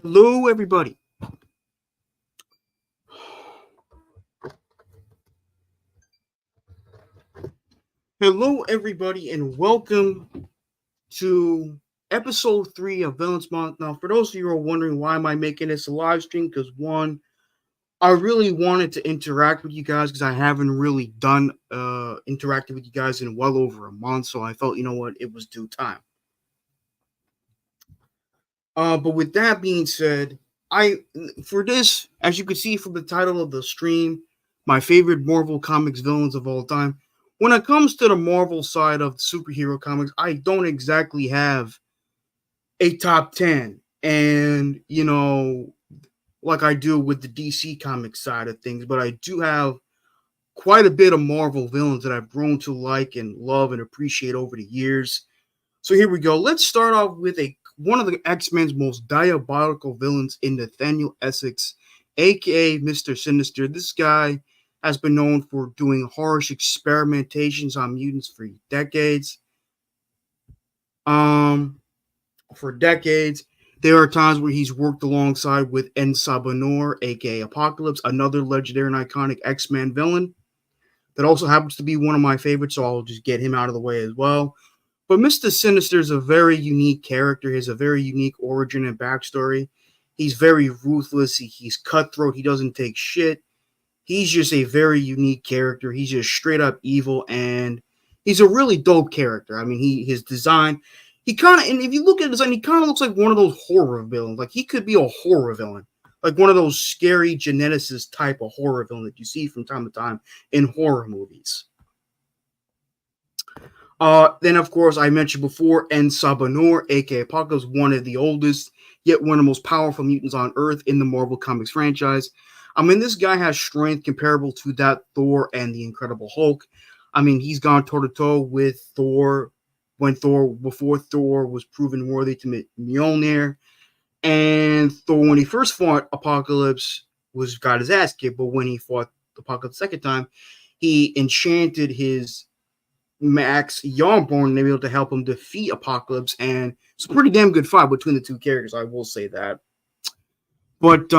Hello, everybody. Hello, everybody, and welcome to episode 3 of Villains Month. Now, for those of you who are wondering why am I making this a live stream, because one, I really wanted to interact with you guys because I haven't really done interacted with you guys in well over a month, so I felt, you know what, it was due time. But with that being said, for this, as you can see from the title of the stream, my favorite Marvel Comics villains of all time. When it comes to the Marvel side of superhero comics, I don't exactly have a top 10. And, like I do with the DC Comics side of things, but I do have quite a bit of Marvel villains that I've grown to like and love and appreciate over the years. So here we go. Let's start off with one of the X-Men's most diabolical villains in Nathaniel Essex, aka Mr. Sinister. This guy has been known for doing harsh experimentations on mutants for decades. Um, for decades. There are times where he's worked alongside with En Sabah, aka Apocalypse, another legendary and iconic X-Men villain that also happens to be one of my favorites, so I'll just get him out of the way as well. But Mr. Sinister is a very unique character. He has a very unique origin and backstory. He's very ruthless. He's cutthroat. He doesn't take shit. He's just a very unique character. He's just straight up evil, and he's a really dope character. I mean, his design, he kind of, and if you look at his design, he kind of looks like one of those horror villains. Like he could be a horror villain, like one of those scary geneticist type of horror villain that you see from time to time in horror movies. Then, of course, I mentioned before, En Sabah, aka Apocalypse, one of the oldest, yet one of the most powerful mutants on Earth in the Marvel Comics franchise. I mean, this guy has strength comparable to that Thor and the Incredible Hulk. I mean, he's gone toe to toe with Thor before Thor was proven worthy to meet Mjolnir, and Thor when he first fought Apocalypse got his ass kicked, but when he fought Apocalypse the second time, he enchanted his Max Yarnborn and they were able to help him defeat Apocalypse, and it's a pretty damn good fight between the two characters, I will say that. But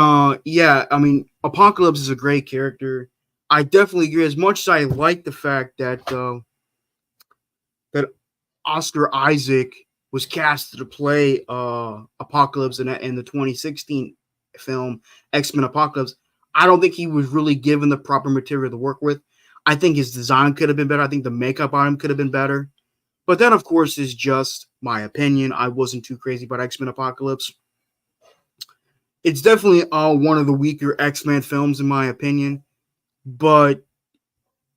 yeah, I mean, Apocalypse is a great character. I definitely agree. As much as I like the fact that Oscar Isaac was cast to play Apocalypse in the 2016 film X-Men Apocalypse, I don't think he was really given the proper material to work with. I think his design could have been better. I think the makeup on him could have been better. But that, of course, is just my opinion. I wasn't too crazy about X-Men Apocalypse. It's definitely one of the weaker X-Men films, in my opinion. But,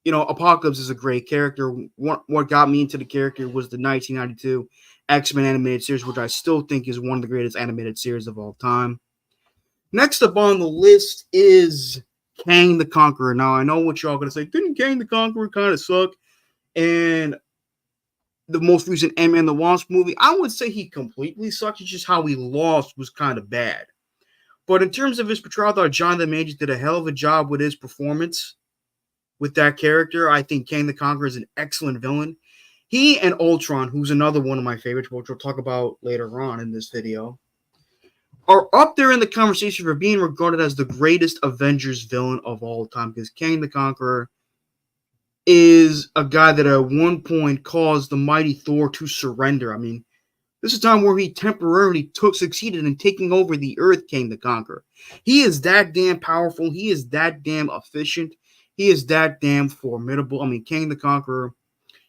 Apocalypse is a great character. What got me into the character was the 1992 X-Men animated series, which I still think is one of the greatest animated series of all time. Next up on the list is Kang the Conqueror. Now, I know what y'all going to say. Didn't Kang the Conqueror kind of suck? And the most recent Ant-Man the Wasp movie, I would say he completely sucked. It's just how he lost was kind of bad. But in terms of his portrayal, I thought Jonathan Majors did a hell of a job with his performance with that character. I think Kang the Conqueror is an excellent villain. He and Ultron, who's another one of my favorites, which we'll talk about later on in this video, are up there in the conversation for being regarded as the greatest Avengers villain of all time, because Kang the Conqueror is a guy that at one point caused the mighty Thor to surrender. I mean, this is a time where he temporarily succeeded in taking over the Earth, Kang the Conqueror. He is that damn powerful. He is that damn efficient. He is that damn formidable. I mean, Kang the Conqueror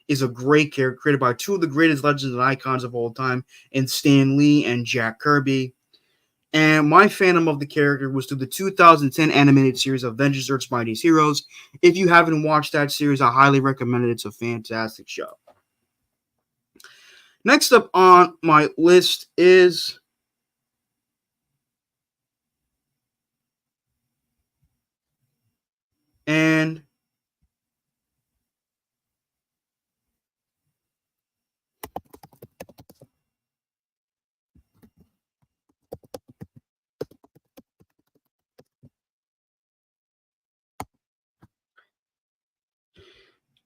is a great character created by two of the greatest legends and icons of all time, in Stan Lee and Jack Kirby. And my fandom of the character was through the 2010 animated series Avengers Earth's Mightiest Heroes. If you haven't watched that series, I highly recommend it. It's a fantastic show. Next up on my list is and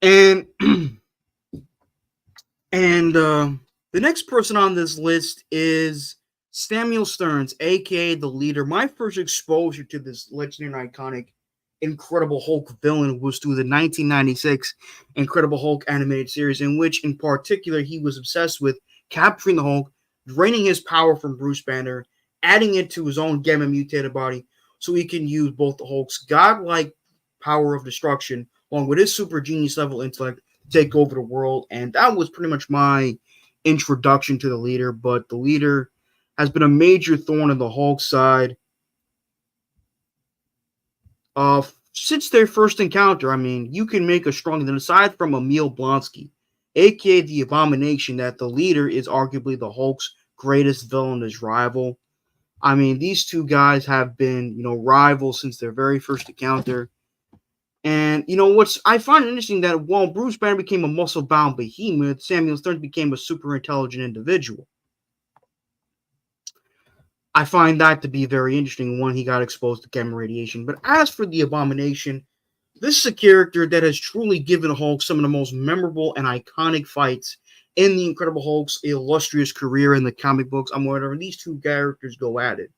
and and the next person on this list is Samuel Stearns, aka the Leader. My first exposure to this legendary, iconic, Incredible Hulk villain was through the 1996 Incredible Hulk animated series, in which, in particular, he was obsessed with capturing the Hulk, draining his power from Bruce Banner, adding it to his own gamma mutated body, so he can use both the Hulk's godlike power of destruction along with his super genius level intellect to take over the world. And that was pretty much my introduction to the Leader. But the Leader has been a major thorn in the Hulk side since their first encounter. I mean, you can make a strong that aside from Emil Blonsky, aka the Abomination, that the Leader is arguably the Hulk's greatest villainous rival. I mean, these two guys have been, rivals since their very first encounter. And what's I find it interesting that while Bruce Banner became a muscle-bound behemoth, Samuel Stearns became a super intelligent individual. I find that to be very interesting when he got exposed to gamma radiation. But as for the Abomination, this is a character that has truly given Hulk some of the most memorable and iconic fights in the Incredible Hulk's illustrious career in the comic books. I'm wondering these two characters go at it.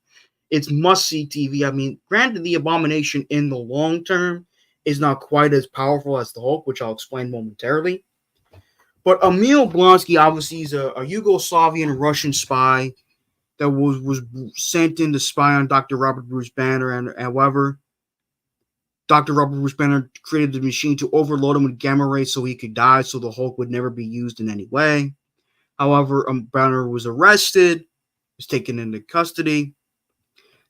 It's must-see TV. I mean, granted, the Abomination in the long term is not quite as powerful as the Hulk, which I'll explain momentarily. But Emil Blonsky obviously is a Yugoslavian Russian spy that was sent in to spy on Dr. Robert Bruce Banner, and however, Dr. Robert Bruce Banner created the machine to overload him with gamma rays so he could die, so the Hulk would never be used in any way. However, Banner was arrested, was taken into custody.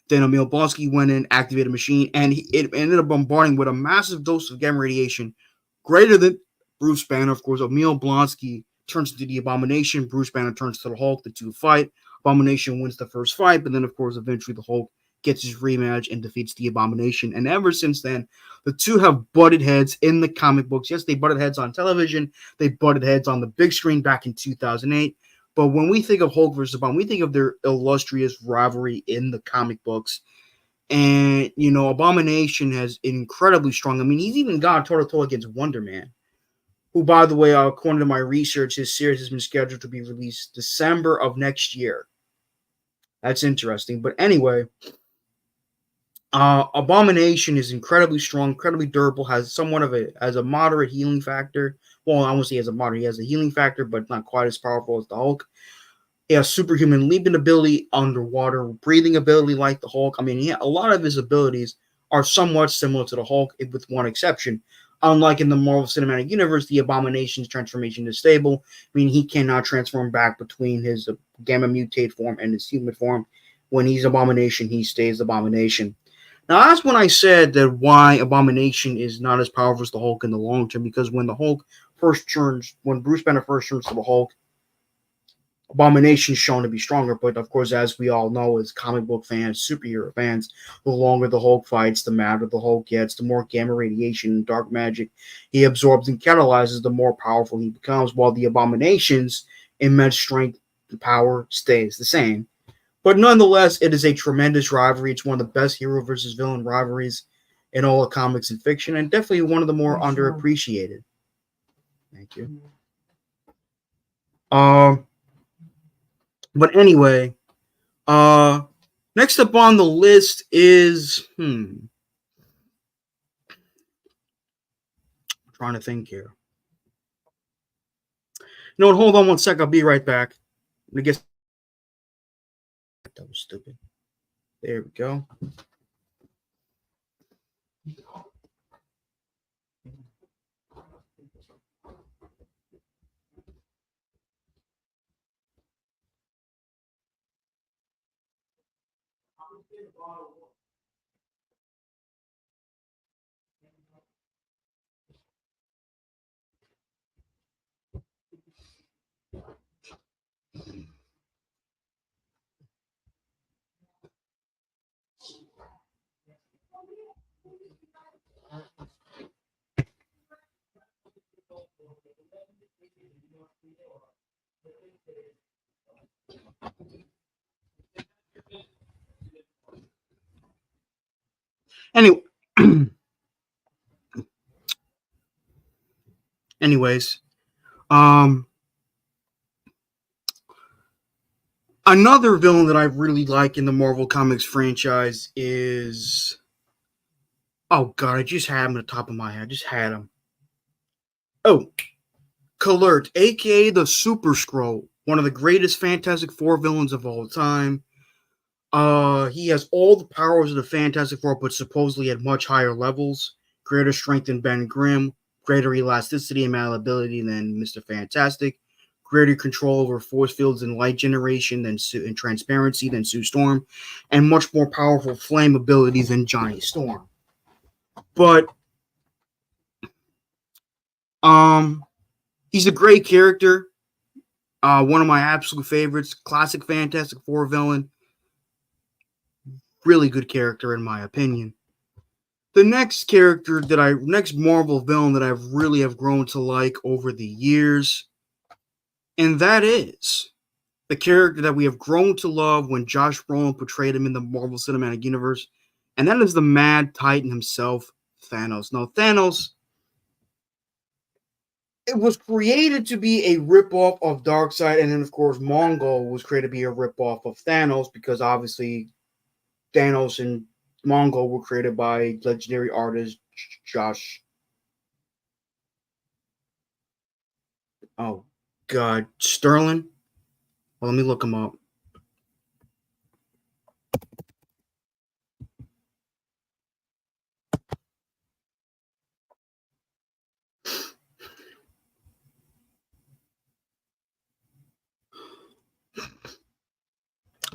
Then Emil Blonsky went in, activated the machine, and it ended up bombarding with a massive dose of gamma radiation, greater than Bruce Banner. Of course, Emil Blonsky turns into the Abomination. Bruce Banner turns to the Hulk. The two fight. Abomination wins the first fight, but then, of course, eventually the Hulk gets his rematch and defeats the Abomination. And ever since then, the two have butted heads in the comic books. Yes, they butted heads on television. They butted heads on the big screen back in 2008. But when we think of Hulk versus Abomination, we think of their illustrious rivalry in the comic books. And, Abomination has incredibly strong. I mean, he's even gone toe-to-toe against Wonder Man, who, by the way, according to my research, his series has been scheduled to be released December of next year. That's interesting. But anyway, Abomination is incredibly strong, incredibly durable, has somewhat of a moderate healing factor. Well, I won't say as a moderate, he has a healing factor, but not quite as powerful as the Hulk. He has superhuman leaping ability, underwater breathing ability like the Hulk. I mean, a lot of his abilities are somewhat similar to the Hulk, with one exception. Unlike in the Marvel Cinematic Universe, the Abomination's transformation is stable, meaning he cannot transform back between his gamma mutate form and his human form. When he's Abomination, he stays Abomination. Now, that's when I said that why Abomination is not as powerful as the Hulk in the long term, because when when Bruce Banner first turns to the Hulk, Abomination is shown to be stronger, but of course, as we all know, as comic book fans, superhero fans, the longer the Hulk fights, the madder the Hulk gets, the more gamma radiation and dark magic he absorbs and catalyzes, the more powerful he becomes, while the Abomination's immense strength and power stays the same. But nonetheless, it is a tremendous rivalry. It's one of the best hero versus villain rivalries in all of comics and fiction, and definitely one of the more underappreciated. Thank you. But anyway, next up on the list is I'm trying to think here. No, hold on one sec. I'll be right back. I guess that was stupid. There we go. Anyway, anyways, Another villain that I really like in the Marvel Comics franchise is, oh god, I just had him at the top of my head. I just had him. Oh, Kalurt, aka the Super Skrull, one of the greatest Fantastic Four villains of all time. He has all the powers of the Fantastic Four, but supposedly at much higher levels. Greater strength than Ben Grimm, greater elasticity and malleability than Mr. Fantastic, greater control over force fields and light generation and transparency than Sue Storm, and much more powerful flame abilities than Johnny Storm. But um, he's a great character. One of my absolute favorites, classic Fantastic Four villain. Really good character in my opinion. The next Marvel villain that I've really have grown to like over the years, and that is the character that we have grown to love when Josh Brolin portrayed him in the Marvel Cinematic Universe, and that is the Mad Titan himself, Thanos. Now, Thanos, it was created to be a ripoff of Darkseid, and then of course Mongol was created to be a ripoff of Thanos because obviously Thanos and Mongol were created by legendary artist Josh. Oh God, Sterling. Well, let me look him up.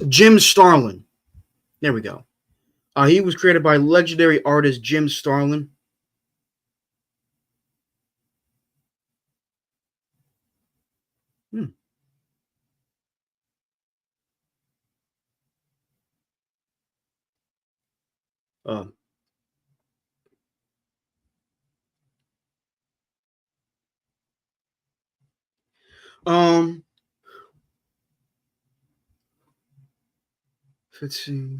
Jim Starlin. There we go. He was created by legendary artist Jim Starlin. Hmm. Uh, um, let's see.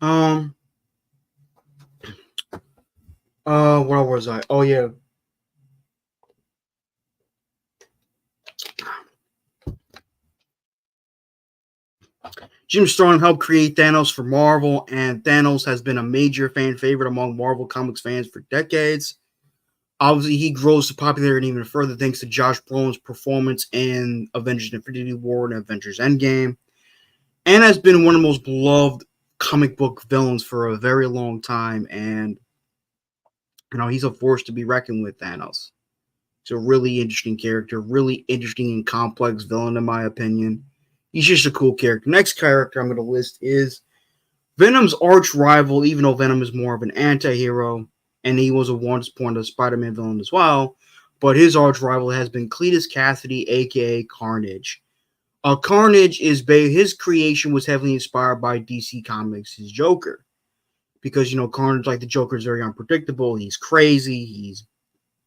Um, where was I? Oh yeah, Jim Starlin helped create Thanos for Marvel, and Thanos has been a major fan favorite among Marvel Comics fans for decades. Obviously, he grows to popularity even further thanks to Josh Brolin's performance in Avengers Infinity War and Avengers Endgame, and has been one of the most beloved comic book villains for a very long time. And he's a force to be reckoned with. Thanos. He's a really interesting character, really interesting and complex villain, in my opinion. He's just a cool character. Next character I'm going to list is Venom's arch rival, even though Venom is more of an anti hero, and he was a once point a Spider Man villain as well. But his arch rival has been Cletus Cassidy, aka Carnage. Carnage his creation was heavily inspired by DC Comics' his Joker, because Carnage, like the Joker, is very unpredictable. He's crazy.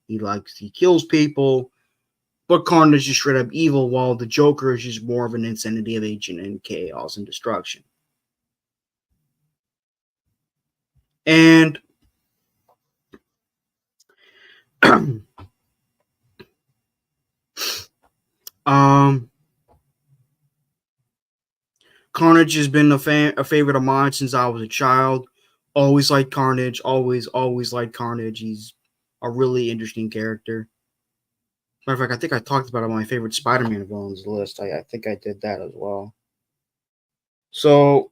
He kills people, but Carnage is straight up evil, while the Joker is just more of an insanity of agent and chaos and destruction. And um, Carnage has been a favorite of mine since I was a child. Always liked Carnage. Always liked Carnage. He's a really interesting character. Matter of fact, I think I talked about it on my favorite Spider-Man villains list. I think I did that as well. So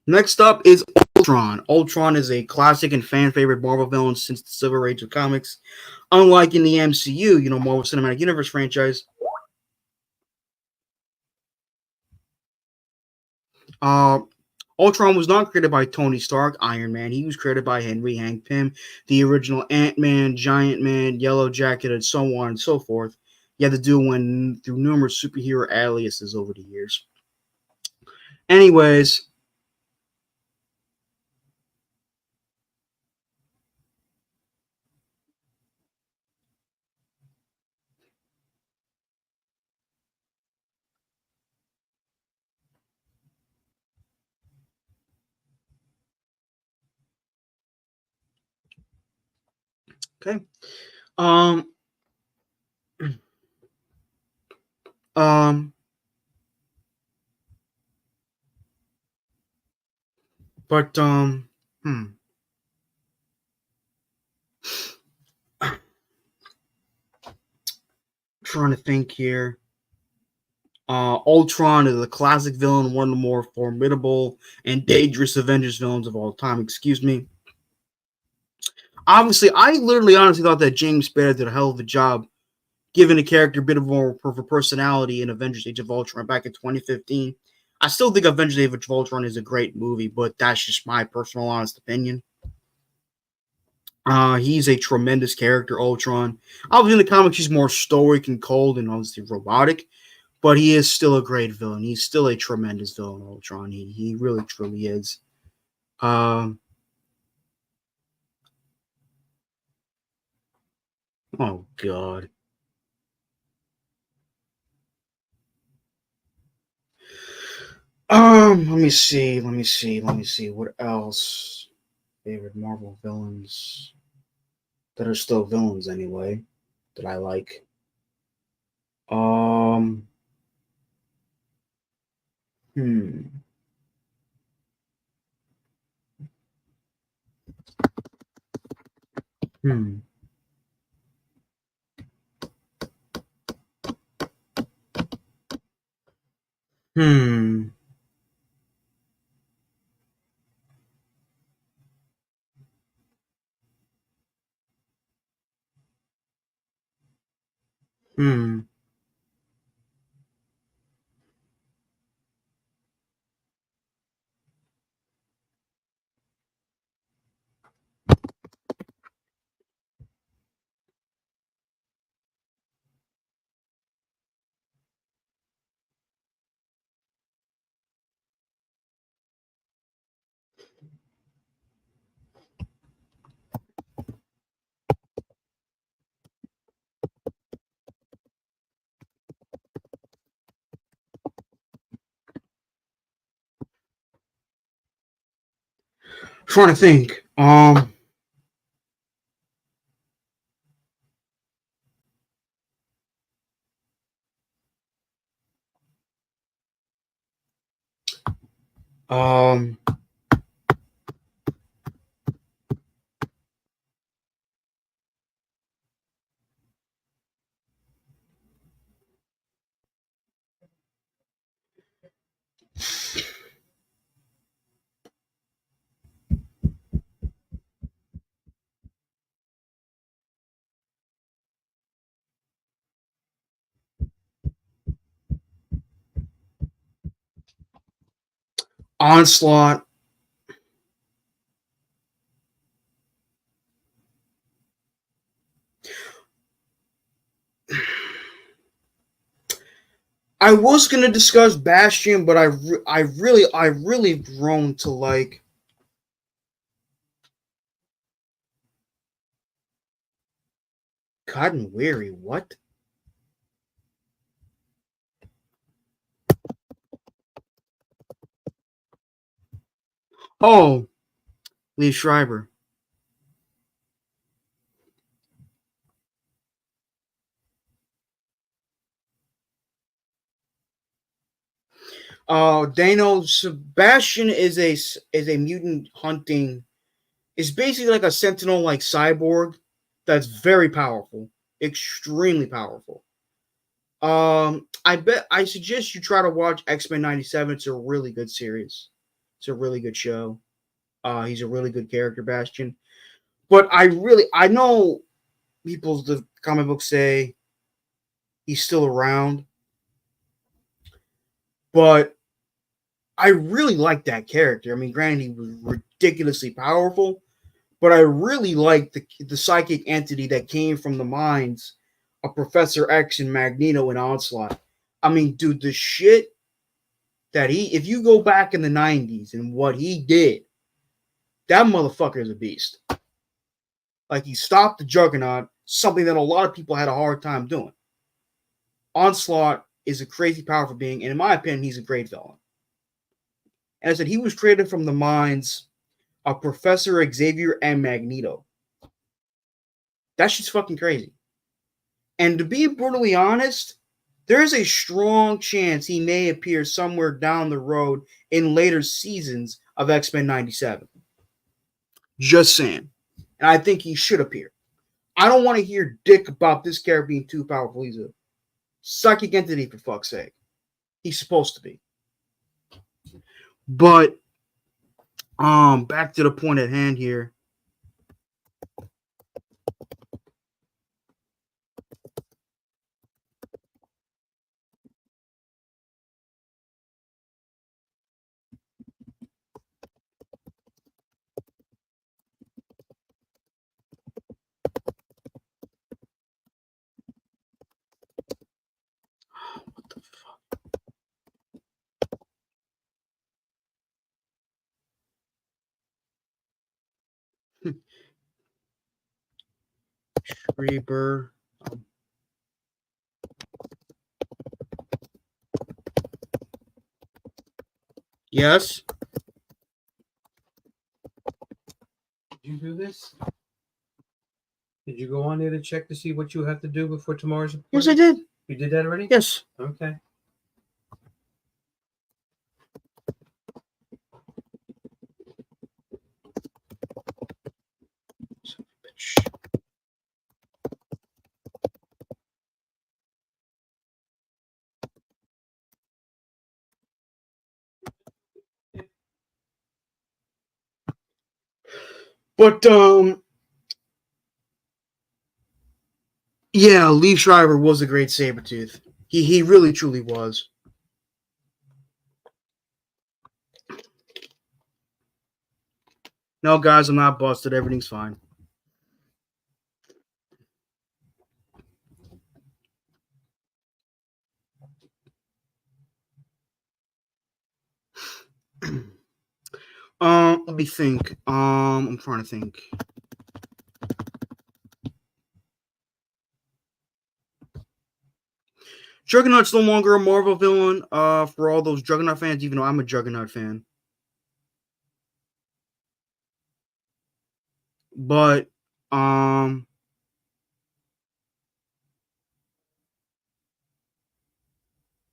next up is Ultron. Ultron is a classic and fan favorite Marvel villain since the Silver Age of comics. Unlike in the MCU, Marvel Cinematic Universe franchise, uh, Ultron was not created by Tony Stark, Iron Man. He was created by Henry Hank Pym, the original Ant-Man, Giant Man, Yellow Jacket, and so on and so forth. He had to do one through numerous superhero aliases over the years. Anyways, Okay. Um. Um. But Hmm. Trying to think here. Ultron is a classic villain, one of the more formidable and dangerous Avengers villains of all time. Excuse me. Obviously, I literally honestly thought that James Spader did a hell of a job giving the character a bit of more of a personality in Avengers Age of Ultron back in 2015. I still think Avengers Age of Ultron is a great movie, but that's just my personal honest opinion. He's a tremendous character, Ultron. Obviously, in the comics, he's more stoic and cold and obviously robotic, but he is still a great villain. He's still a tremendous villain, Ultron. He really truly is. Um, oh god. Let me see. What else? Favorite Marvel villains that are still villains anyway that I like. Um, hmm, hmm, hmm, hmm. Trying to think. Um, Onslaught. I was gonna discuss Bastion, but I really grown to like Cotton Weary. What? Oh, Lee Schreiber. Dano Sebastian is a mutant hunting. Is basically like a sentinel like cyborg that's very powerful, extremely powerful. I suggest you try to watch X-Men 97. It's a really good series. It's a really good show. He's a really good character, Bastion. But I know people the comic books say he's still around, but I really like that character. I mean, granted, he was ridiculously powerful, but I really like the psychic entity that came from the minds of Professor X and Magneto and Onslaught. I mean, dude, the shit that if you go back in the 90s and what he did, that motherfucker is a beast. Like, he stopped the Juggernaut, something that a lot of people had a hard time doing. Onslaught is a crazy powerful being, and in my opinion, he's a great villain. And I said he was created from the minds of Professor Xavier and Magneto. That shit's fucking crazy. And to be brutally honest, there's a strong chance he may appear somewhere down the road in later seasons of X-Men 97. Just saying. And I think he should appear. I don't want to hear dick about this character being too powerful. He's a psychic entity, for fuck's sake. He's supposed to be. But back to the point at hand here. What the fuck? Reaper. Yes. Did you do this? Did you go on there to check to see what you have to do before tomorrow's appointment? Yes, I did. You did that already? Yes. Okay. But yeah, Liev Schreiber was a great Sabretooth. He really truly was. No, guys, I'm not busted. Everything's fine. Let me think. I'm trying to think. Juggernaut's no longer a Marvel villain. For all those Juggernaut fans, even though I'm a Juggernaut fan. But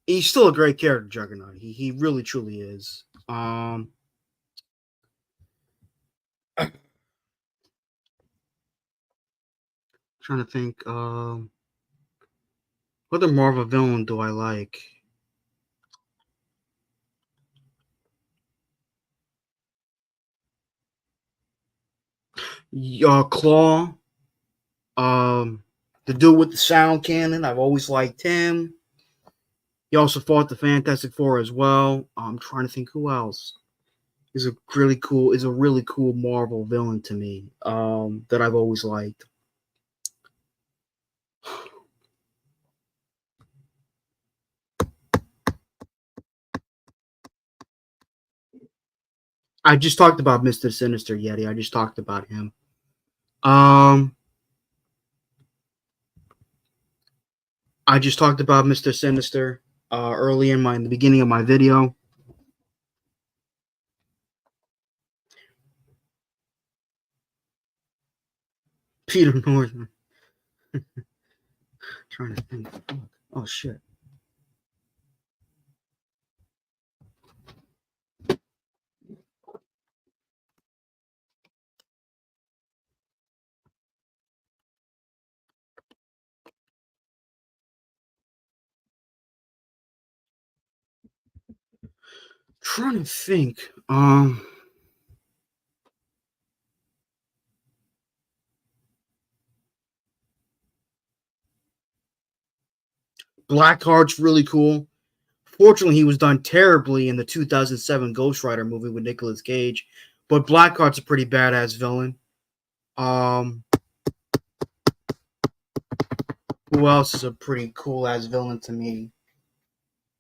he's still a great character, Juggernaut. He really truly is. Trying to think. What other Marvel villain do I like? Claw. The dude with the sound cannon. I've always liked him. He also fought the Fantastic Four as well. I'm trying to think who else is a really cool Marvel villain to me. That I've always liked. I just talked about Mr. Sinister, Yeti. I just talked about him. I just talked about Mr. Sinister early in the beginning of my video. Peter Norton. Trying to think. Oh shit. Trying to think. Blackheart's really cool. Fortunately, he was done terribly in the 2007 Ghost Rider movie with Nicolas Cage, but Blackheart's a pretty badass villain. Who else is a pretty cool ass villain to me?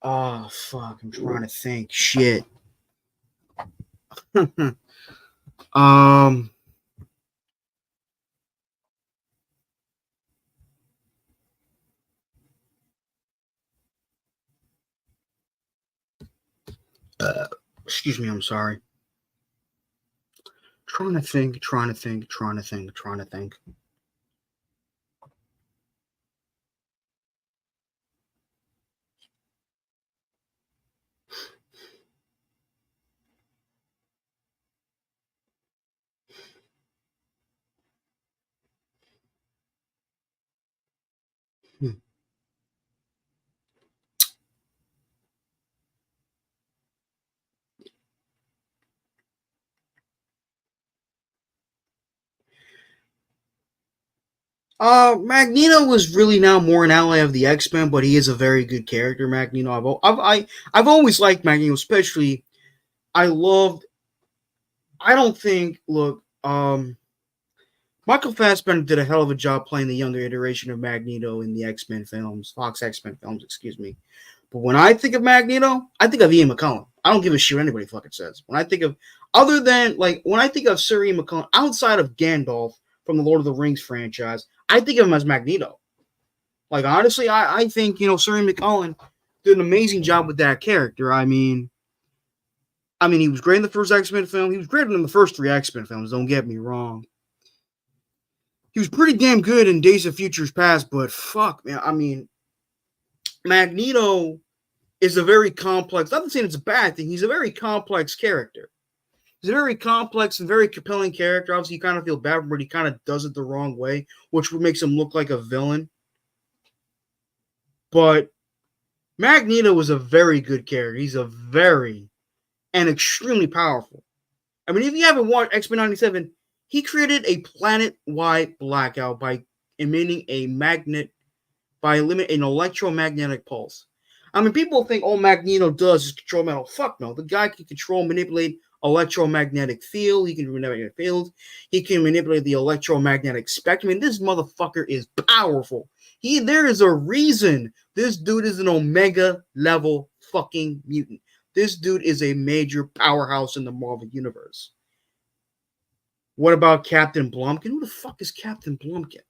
Oh fuck, I'm trying to think. Shit. Excuse me, I'm sorry. Trying to think. Magneto was really now more an ally of the X-Men, but he is a very good character, Magneto. I've always liked Magneto, especially I loved. I don't think. Look, Michael Fassbender did a hell of a job playing the younger iteration of Magneto in the X-Men films, Fox X-Men films, excuse me. But when I think of Magneto, I think of Ian McKellen. I don't give a shit what anybody fucking says. When I think of, other than, like, when I think of Sir Ian McKellen, outside of Gandalf from the Lord of the Rings franchise, I think of him as Magneto. Like, honestly, I think, Sir Ian McKellen did an amazing job with that character. I mean, he was great in the first X-Men film. He was great in the first three X-Men films, don't get me wrong. He was pretty damn good in Days of Futures Past, but fuck, man. I mean, Magneto is a very complex, not saying it's a bad thing, he's a very complex character. He's a very complex and very compelling character. Obviously, you kind of feel bad for him, but he kind of does it the wrong way, which makes him look like a villain. But Magneto is a very good character. He's a very and extremely powerful. I mean, if you haven't watched X-Men 97, he created a planet-wide blackout by emitting an electromagnetic pulse. I mean, people think all Magneto does is control metal. Fuck no. The guy can manipulate electromagnetic field. He can manipulate fields. He can manipulate the electromagnetic spectrum. And this motherfucker is powerful. There is a reason this dude is an Omega level fucking mutant. This dude is a major powerhouse in the Marvel universe. What about Captain Blumpkin? Who the fuck is Captain Blumpkin?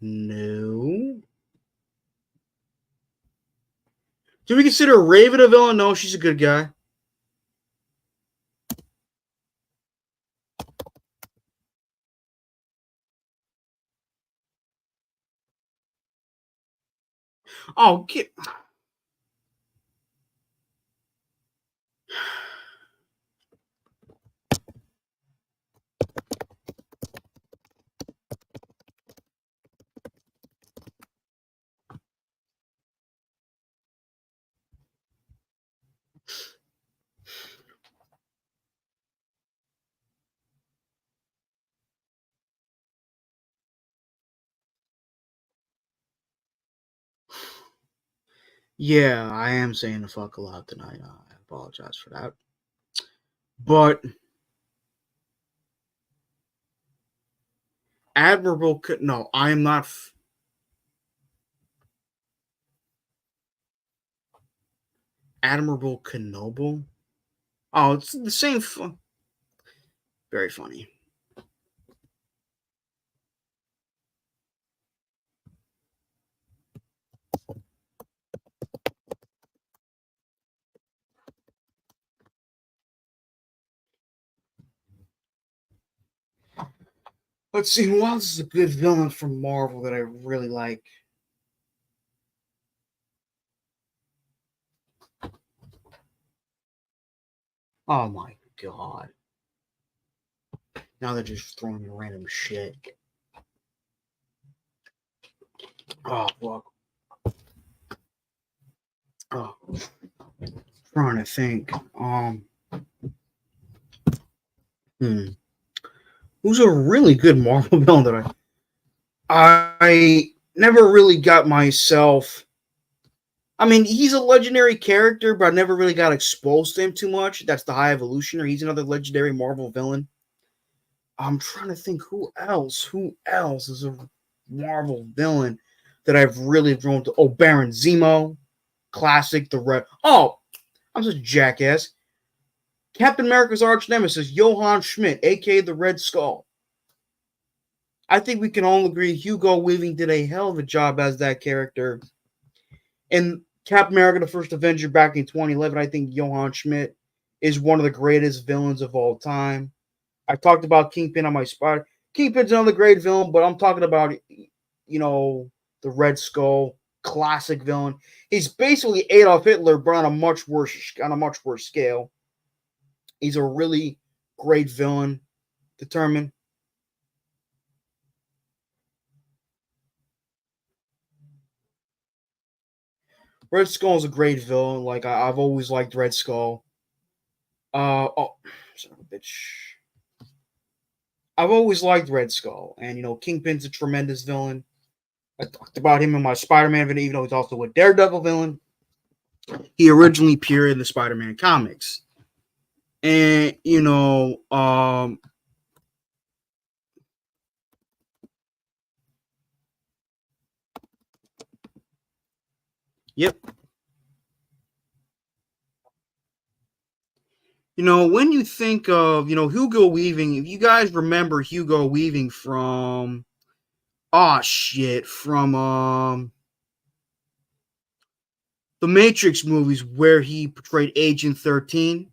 No. Do we consider Raven a villain? No, she's a good guy. Oh, get. Yeah, I am saying the fuck a lot tonight. I apologize for that. But Admirable could no, I am not. Admirable Knoble. Oh, it's the same. Very funny. Let's see who else is a good villain from Marvel that I really like. Oh my god. Now they're just throwing random shit. Oh fuck. Oh, trying to think. Who's a really good Marvel villain that I never really got myself. I mean, he's a legendary character, but I never really got exposed to him too much. That's the High Evolutionary. He's another legendary Marvel villain. I'm trying to think who else. Who else is a Marvel villain that I've really grown to? Oh, Baron Zemo, classic. The Red. Oh, I'm such a jackass. Captain America's arch nemesis, Johann Schmidt, aka the Red Skull. I think we can all agree Hugo Weaving did a hell of a job as that character. And Captain America, the First Avenger back in 2011, I think Johann Schmidt is one of the greatest villains of all time. I talked about Kingpin on my spot. Kingpin's another great villain, but I'm talking about, the Red Skull, classic villain. He's basically Adolf Hitler, but on a much worse scale. He's a really great villain. Determined. Red Skull is a great villain. Like I've always liked Red Skull. Oh, son of a bitch. I've always liked Red Skull, and Kingpin's a tremendous villain. I talked about him in my Spider-Man video, even though he's also a Daredevil villain. He originally appeared in the Spider-Man comics, and yep. When you think of Hugo Weaving, if you guys remember Hugo Weaving from the Matrix movies where he portrayed Agent 13.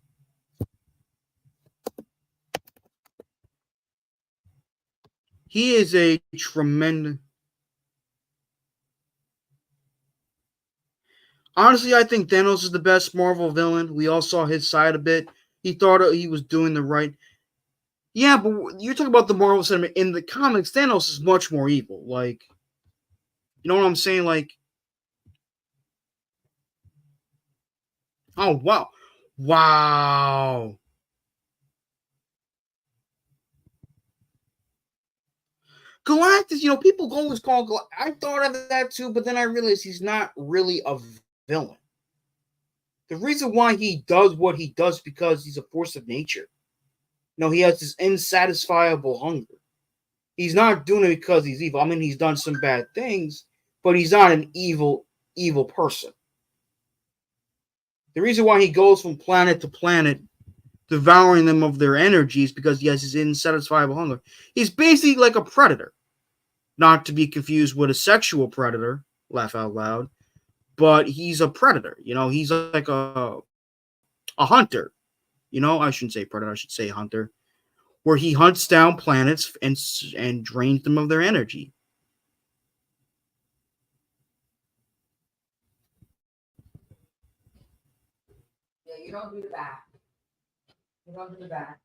He is a tremendous. Honestly, I think Thanos is the best Marvel villain. We all saw his side a bit. He thought he was doing the right. Yeah, but you're talking about the Marvel cinema. In the comics, Thanos is much more evil. Like, you know what I'm saying? Like, oh, wow. Wow. Galactus, people always call Galactus. I thought of that too, but then I realized he's not really a villain. The reason why he does what he does because he's a force of nature. He has this insatisfiable hunger. He's not doing it because he's evil. I mean, he's done some bad things, but he's not an evil person. The reason why he goes from planet to planet, devouring them of their energies, because he has his insatisfiable hunger. He's basically like a predator, not to be confused with a sexual predator. Laugh out loud. But he's a predator. He's like a hunter. I shouldn't say predator. I should say hunter, where he hunts down planets and drains them of their energy. Yeah, you don't do the back. You don't do the back.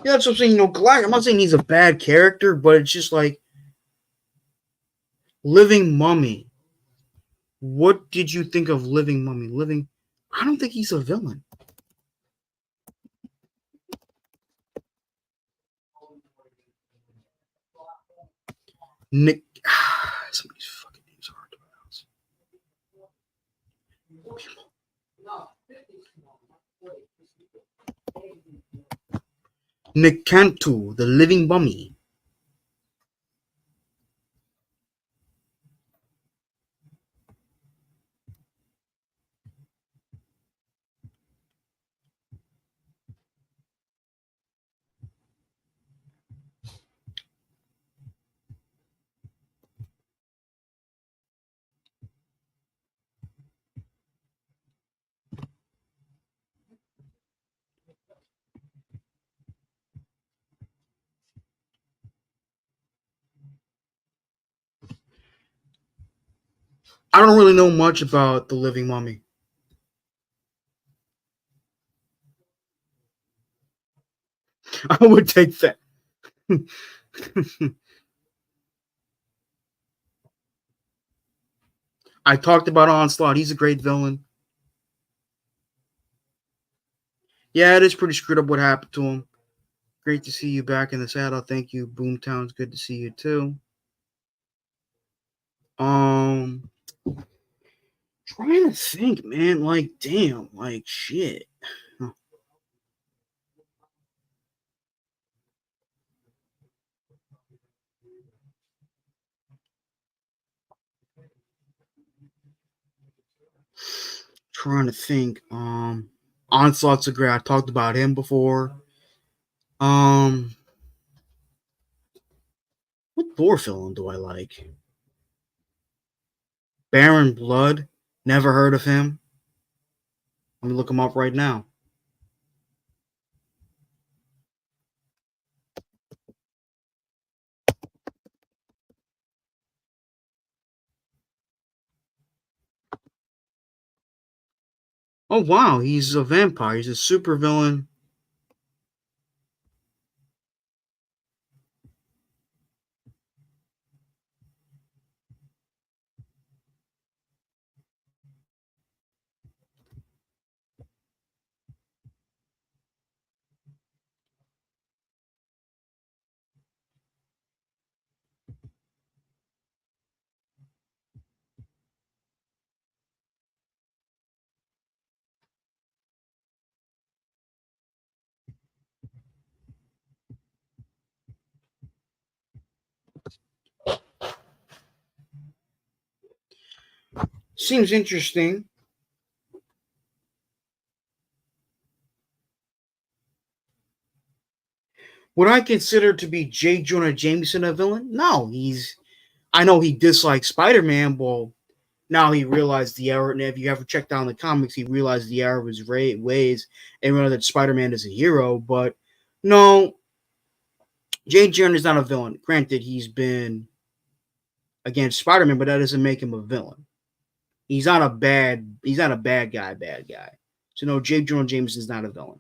Yeah, that's what I'm saying. Galactus, I'm not saying he's a bad character, but it's just like Living Mummy. What did you think of Living Mummy? I don't think he's a villain. Nick. Some of these fucking names are hard to pronounce. Nick Cantu, the Living Mummy. I don't really know much about the Living Mummy. I would take that. I talked about Onslaught. He's a great villain. Yeah, it is pretty screwed up what happened to him. Great to see you back in the saddle. Thank you, Boomtown. It's good to see you too. Trying to think, man. Like, damn, like shit. Trying to think. Onslaught's a great. I talked about him before. What Thor villain do I like? Baron Blood. Never heard of him. Let me look him up right now. Oh wow, he's a vampire. He's a super villain. Seems interesting. Would I consider to be J. Jonah Jameson a villain? No, he's. I know he dislikes Spider-Man. Well, now he realized the error. And if you ever check down the comics, he realized the error of his ways and realized that Spider-Man is a hero. But no, J. Jonah is not a villain. Granted, he's been against Spider-Man, but that doesn't make him a villain. He's not a bad. He's not a bad guy. Bad guy. So no, J. Jonah Jameson is not a villain.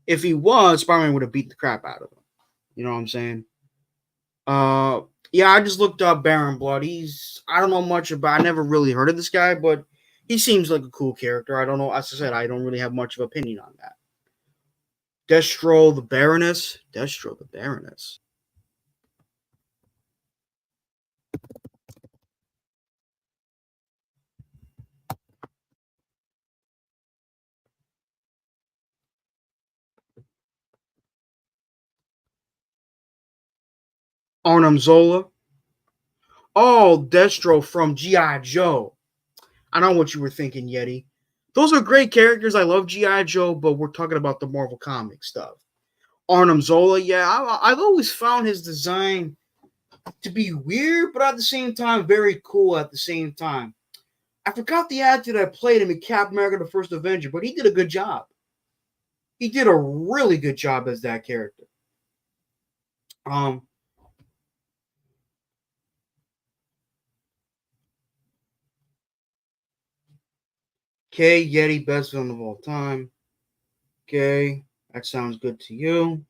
If he was, Spider-Man would have beat the crap out of him. You know what I'm saying? Uh, yeah, I just looked up Baron Blood. I don't know much about. I never really heard of this guy, but he seems like a cool character. I don't know. As I said, I don't really have much of opinion on that. Destro the Baroness. Destro the Baroness. Arnim Zola. Oh, Destro from G.I. Joe. I know what you were thinking, Yeti. Those are great characters. I love G.I. Joe, but we're talking about the Marvel comic stuff. Arnim Zola, yeah, I've always found his design to be weird, but at the same time, very cool at the same time. I forgot the actor that played him in Captain America the First Avenger, but he did a good job. He did a really good job as that character. Um, okay, Yeti, best villain of all time. Okay, that sounds good to you.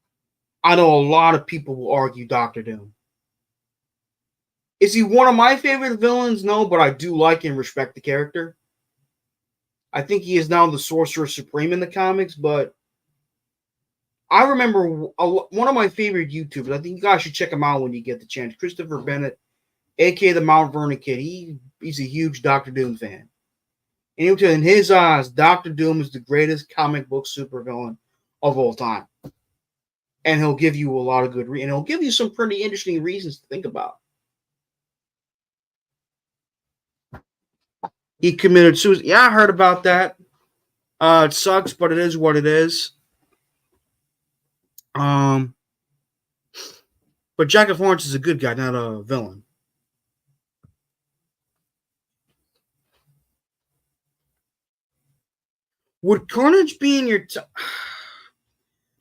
I know a lot of people will argue Doctor Doom. Is he one of my favorite villains? No, but I do like and respect the character. I think he is now the Sorcerer Supreme in the comics, but I remember one of my favorite YouTubers. I think you guys should check him out when you get the chance. Christopher Bennett, aka the Mount Vernon Kid. He's a huge Doctor Doom fan. And he'll tell you, in his eyes, Doctor Doom is the greatest comic book supervillain of all time. And he'll give you a lot of and he'll give you some pretty interesting reasons to think about. He committed suicide. Yeah, I heard about that. It sucks, but it is what it is. Um, but Jack of Horns is a good guy, not a villain. Would Carnage be in your?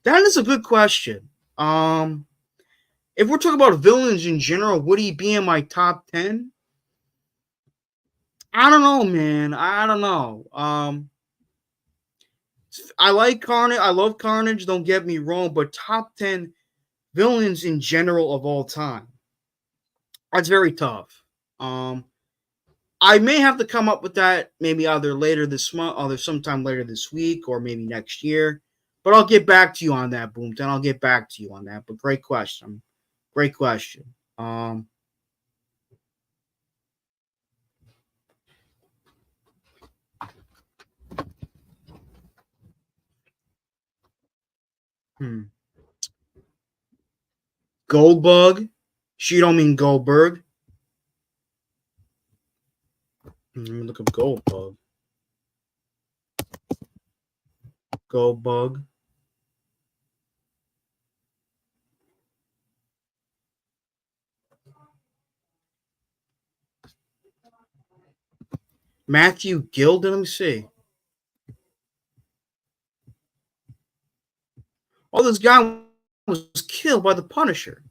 That is a good question. If we're talking about villains in general, would he be in my top 10? I don't know, man. I don't know. I like Carnage. I love Carnage. Don't get me wrong, but top 10 villains in general of all time. That's very tough. I may have to come up with that maybe either later this month, either sometime later this week, or maybe next year. But I'll get back to you on that, Boomton. I'll get back to you on that. But great question. Great question. Um, hmm. Goldbug. She don't mean Goldberg. Let me look up Goldbug. Goldbug. Matthew Gilden. Let me see. Oh, this guy was killed by the Punisher.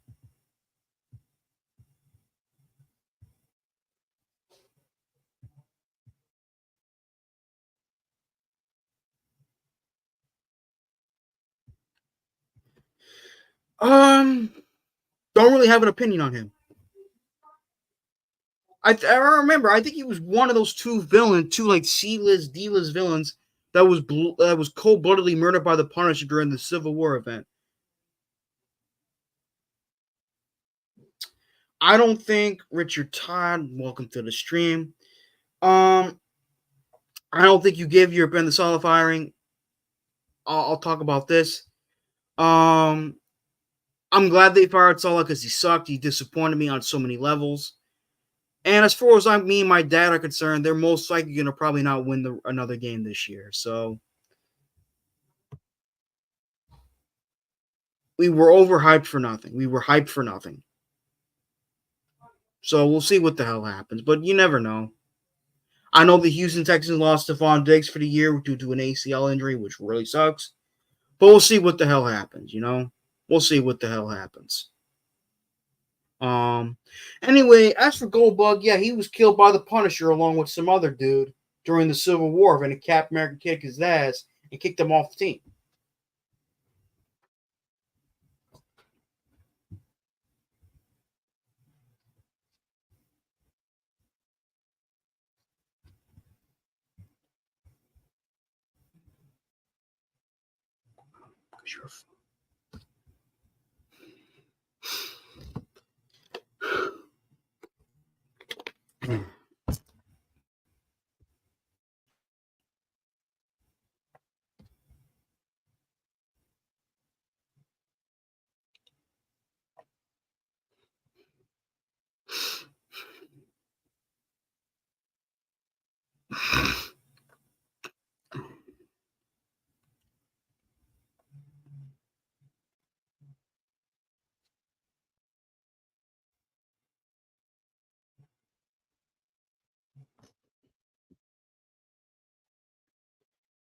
Don't really have an opinion on him. I remember. I think he was one of those two like C-list, D-list villains that was cold-bloodedly murdered by the Punisher during the Civil War event. I don't think Richard Todd. Welcome to the stream. I don't think you give your Ben the Solid firing. I'll talk about this. I'm glad they fired Salah because he sucked. He disappointed me on so many levels. And as far as me and my dad are concerned, they're most likely going to probably not win another game this year. So we were overhyped for nothing. We were hyped for nothing. So we'll see what the hell happens. But you never know. I know the Houston Texans lost Stephon Diggs for the year due to an ACL injury, which really sucks. But we'll see what the hell happens, you know? We'll see what the hell happens. Anyway, as for Goldbug, yeah, he was killed by the Punisher along with some other dude during the Civil War when a Captain America kicked his ass and kicked him off the team.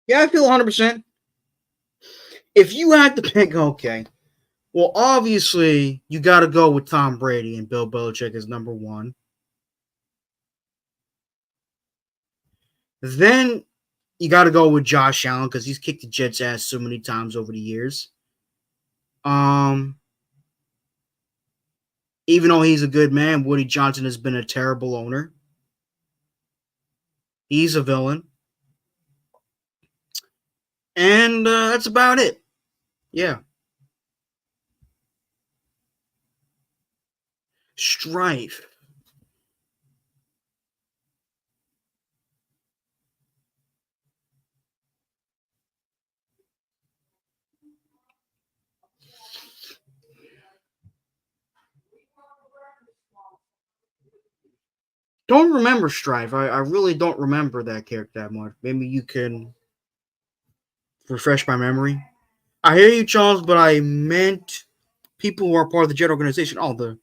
Yeah, I feel 100%. If you had to pick, okay, well, obviously, you got to go with Tom Brady and Bill Belichick as number one. Then you got to go with Josh Allen because he's kicked the Jets' ass so many times over the years. Even though he's a good man, Woody Johnson has been a terrible owner. He's a villain. And that's about it. Yeah. Strife. Don't remember Strife. I really don't remember that character that much. Maybe you can refresh my memory. I hear you, Charles, but I meant people who are part of the Jet organization. Oh, the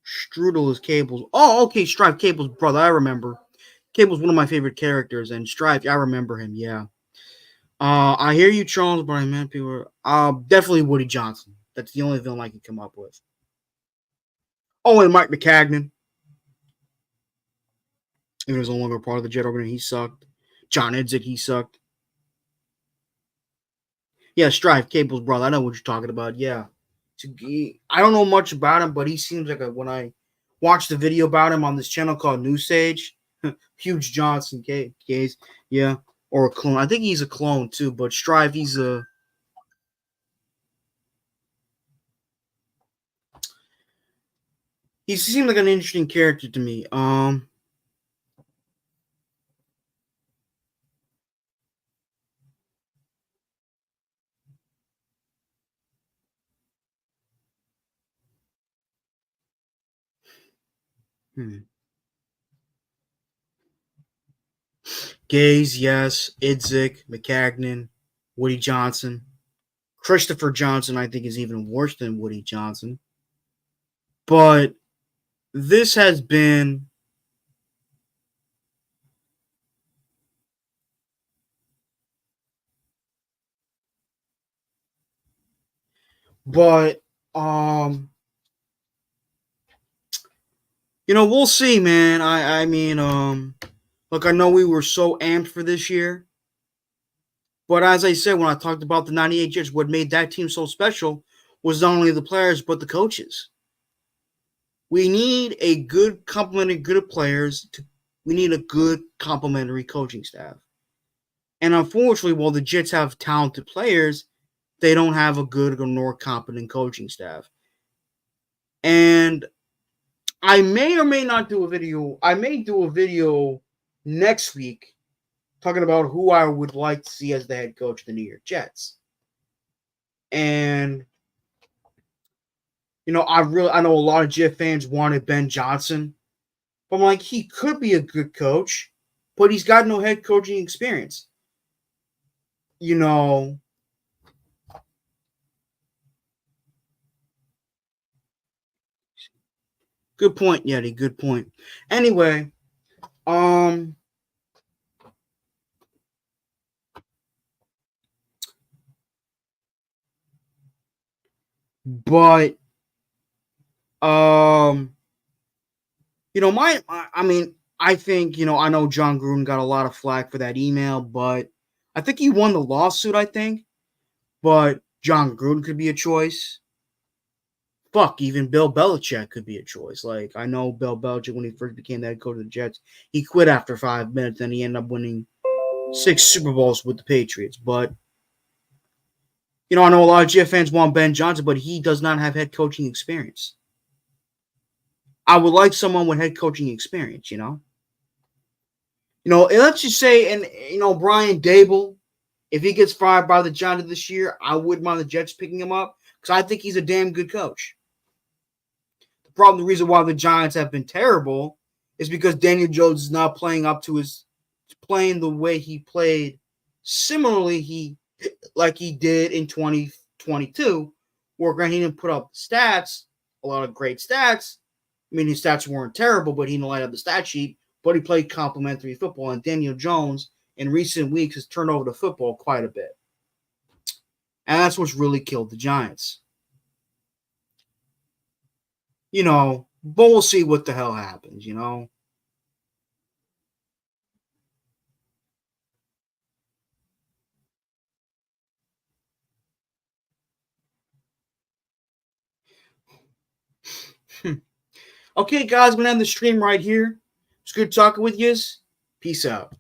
Strudel is Cable's. Oh, okay, Strife, Cable's brother. I remember. Cable's one of my favorite characters, and Strife, I remember him. Yeah. I hear you, Charles, but I meant people. Definitely Woody Johnson. That's the only villain I can come up with. Oh, and Mike McCagnon. He was no longer part of the Jet organization. He sucked. John Idzik, he sucked. Yeah, Strife, Cable's brother. I know what you're talking about. Yeah. I don't know much about him, but he seems like when I watched the video about him on this channel called New Sage, Huge Johnson case. Yeah. Or a clone. I think he's a clone too, but Strife, he seems like an interesting character to me. Gaze, yes. Idzik, McCagnon, Woody Johnson. Christopher Johnson, I think, is even worse than Woody Johnson. But this has been but we'll see, man. I mean, look, I know we were so amped for this year. But as I said when I talked about the 98 Jets, what made that team so special was not only the players, but the coaches. We need a good complementary group of players. We need a good complementary coaching staff. And unfortunately, while the Jets have talented players, they don't have a good nor competent coaching staff. And I may or may not do a video. I may do a video next week talking about who I would like to see as the head coach of the New York Jets. And I know a lot of Jet fans wanted Ben Johnson, but I'm like, he could be a good coach, but he's got no head coaching experience. Good point, Yeti. Good point. Anyway, but I think, I know John Gruden got a lot of flack for that email, but I think he won the lawsuit, I think. But John Gruden could be a choice. Fuck, even Bill Belichick could be a choice. Like, I know Bill Belichick, when he first became the head coach of the Jets, he quit after 5 minutes, and he ended up winning 6 Super Bowls with the Patriots. But, I know a lot of Jet fans want Ben Johnson, but he does not have head coaching experience. I would like someone with head coaching experience, let's just say, and, Brian Dable, if he gets fired by the Giants this year, I wouldn't mind the Jets picking him up because I think he's a damn good coach. The reason why the Giants have been terrible is because Daniel Jones is not playing the way he played similarly like he did in 2022, where he didn't put up a lot of great stats. I mean, his stats weren't terrible, but he didn't light up the stat sheet, but he played complimentary football, and Daniel Jones in recent weeks has turned over the football quite a bit. And that's what's really killed the Giants. But we'll see what the hell happens, Okay, guys, I'm going to end the stream right here. It's good talking with you. Peace out.